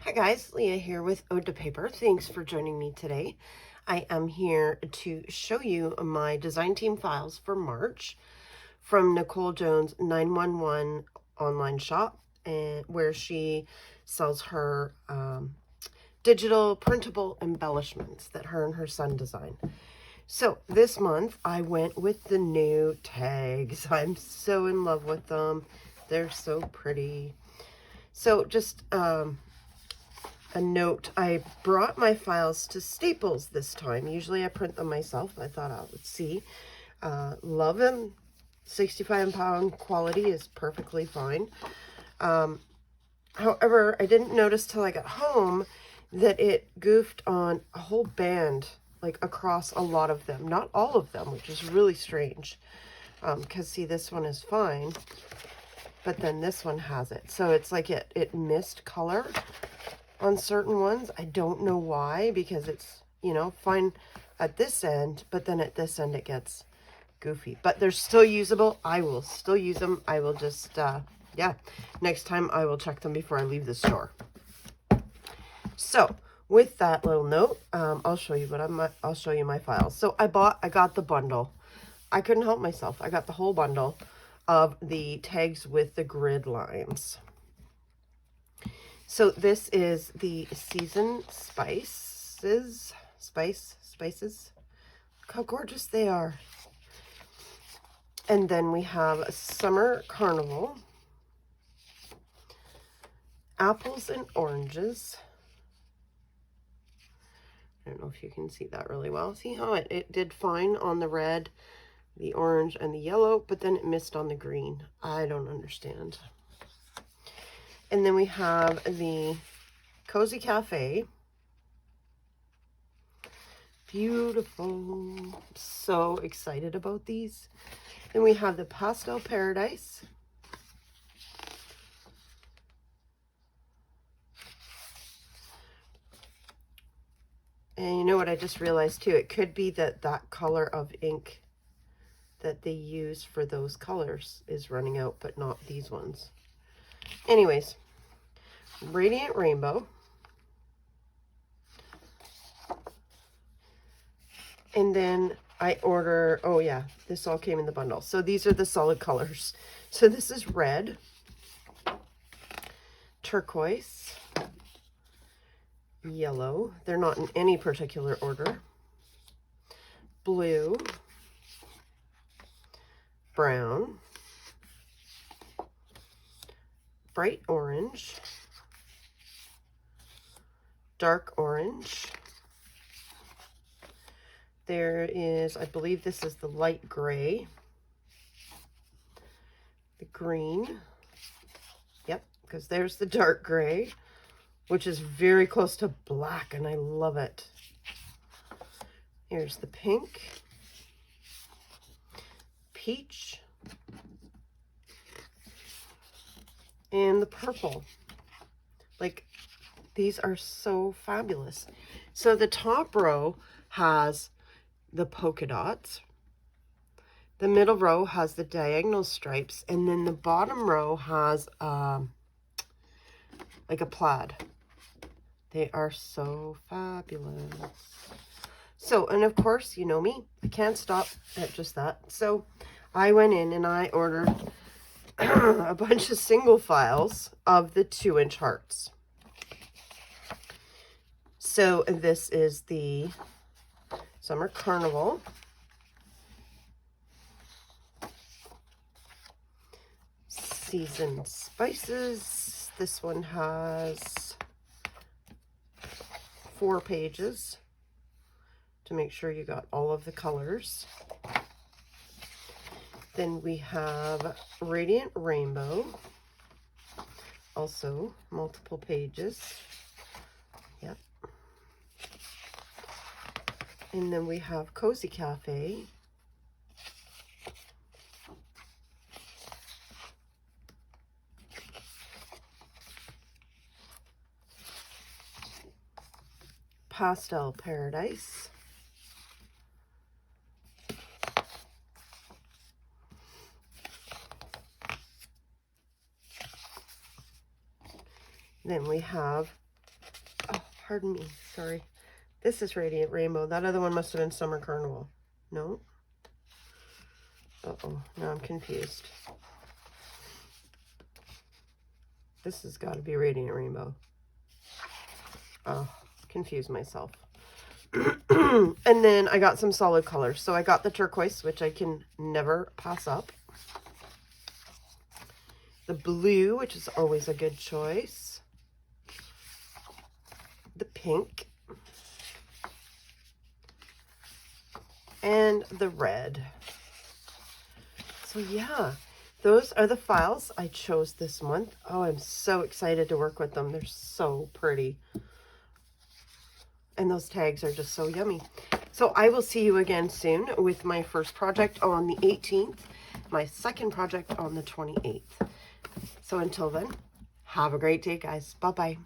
Hi guys, Leah here with Ode to Paper. Thanks for joining me today. I am here to show you my design team files for March from Nicole Jones 911 online shop, and where she sells her digital printable embellishments that her and her son design. So this month I went with the new tags. I'm so in love with them. They're so pretty. So just a note, I brought my files to Staples this time. Usually I print them myself. I thought I would see. Love them. 65-pound quality is perfectly fine. However, I didn't notice till I got home that it goofed on a whole band, like across a lot of them. Not all of them, which is really strange. Because see, this one is fine, but then this one has it. So it's like it missed color on certain ones. I don't know why, because it's, you know, fine at this end, but then at this end it gets goofy. But they're still usable. I will still use them. I will just, yeah, next time I will check them before I leave the store. So with that little note, I'll show you I'll show you my files. So I got the bundle. I couldn't help myself. I got the whole bundle of the tags with the grid lines. So this is the season spices. Look how gorgeous they are. And then we have summer carnival, apples and oranges. I don't know if you can see that really well. See how it did fine on the red, the orange, and the yellow, but then it missed on the green. I don't understand. And then we have the Cozy Cafe. Beautiful. So excited about these. Then we have the Pastel Paradise. And you know what I just realized too? It could be that color of ink that they use for those colors is running out, but not these ones. Anyways, Radiant Rainbow. And then I order, oh yeah, this all came in the bundle. So these are the solid colors. So this is red, turquoise, yellow. They're not in any particular order. Blue, brown, bright orange, dark orange. There is, I believe this is the light gray, the green. Yep, because there's the dark gray, which is very close to black, and I love it. Here's the pink, peach, and the purple. Like, these are so fabulous. So the top row has the polka dots. The middle row has the diagonal stripes, and then the bottom row has like a plaid. They are so fabulous. So, and of course, you know me, I can't stop at just that. So I went in and I ordered a bunch of single files of the 2-inch hearts. So this is the Summer Carnival. Season Spices. This one has 4 pages to make sure you got all of the colors. Then we have Radiant Rainbow. Also multiple pages. Yep. And then we have Cozy Cafe. Pastel Paradise. Then we have pardon me, sorry. This is Radiant Rainbow. That other one must have been Summer Carnival. No? Uh-oh, now I'm confused. This has got to be Radiant Rainbow. Oh, confused myself. And then I got some solid colors. So I got the turquoise, which I can never pass up. The blue, which is always a good choice. The pink. And the red. So yeah, those are the files I chose this month. Oh, I'm so excited to work with them. They're so pretty. And those tags are just so yummy. So I will see you again soon with my first project on the 18th, my second project on the 28th. So until then, have a great day, guys. Bye-bye.